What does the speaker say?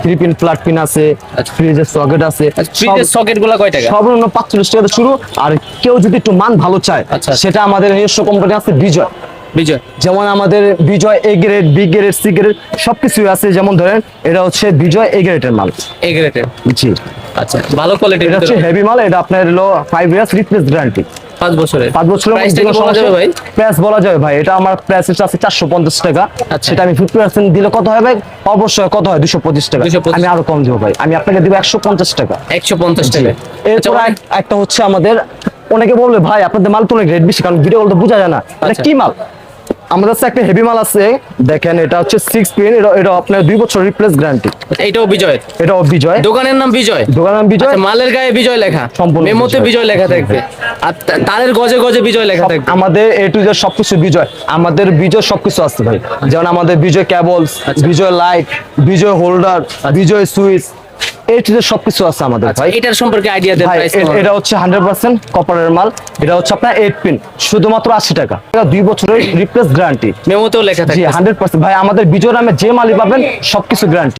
3 pin flat pin আছে, ফ্রিজের socket আছে। ফ্রিজের সকেট গুলো কয় টাকা? সর্বনিম্ন 45 টাকা থেকে শুরু। আর কেউ যদি একটু মান ভালো চায় সেটা আমাদের নিজস্ব কোম্পানি আছে বিজয়। বিজয় যেমন আমাদের বিজয় A grade, B grade, C grade সবকিছু আছে। যেমন ধরেন এটা হচ্ছে বিজয় এ গ্রেডের মাল। এ গ্রেডের? জি। আচ্ছা, ভালো কোয়ালিটির। এটা হচ্ছে হেভি মাল। এটা আপনার হলো 5 ইয়ার্স রিপ্লেস গ্যারান্টি। 5 বছরের। 5 বছরের প্রাইসটা কি বলা যাবে ভাই? প্রাইস বলা যাবে ভাই। এটা আমার প্রাইস আছে 450 টাকা। সেটা আমি 50% দিলে কত হয় ভাই? অবশ্যই কত হয়? 225 টাকা। আমি আরো কম দেব ভাই। আমি আপনাকে দেব 150 টাকা। 150 টাকা। এরপর একটা হচ্ছে আমাদের, অনেকে বলবে ভাই আপনাদের মাল তো অনেক রেট বেশি, কারণ ভিডিও তো বোঝা যায় না এটা কি মাল। আমাদের কাছে একটা হেভি মাল আছে, দেখেন এটা হচ্ছে 6 পিন। এটা আপনার 2 বছর রিপ্লেস গ্যারান্টি। এটাও বিজয়? এটাও বিজয়। দোকানের নাম বিজয়? দোকানের নাম বিজয়। মালের গায়ে বিজয় লেখা, সম্পূর্ণ মেমোতে বিজয় লেখা থাকবে, আর তারের গজে গজে বিজয় লেখা থাকবে। আমাদের এ টু জেড সবকিছু বিজয়। আমাদের বিজয় সবকিছু আছে ভাই। যেমন আমাদের বিজয় কেবলস, বিজয় লাইট, বিজয় হোল্ডার, বিজয় সুইচ, এই টু জেড সবকিছু আছে আমাদের ভাই। এটার সম্পর্কে আইডিয়া দেন। প্রাইস এটা হচ্ছে 100% কপারের মাল। এটা হচ্ছে আপনার 8 পিন, শুধুমাত্র 80 টাকা। এটা 2 বছরের রিপ্লেস গ্যারান্টি। মেমোতেও লেখা থাকবে। জি 100% ভাই। আমাদের বিজয় নামে যে মালই পাবেন সবকিছু গ্যারান্টি।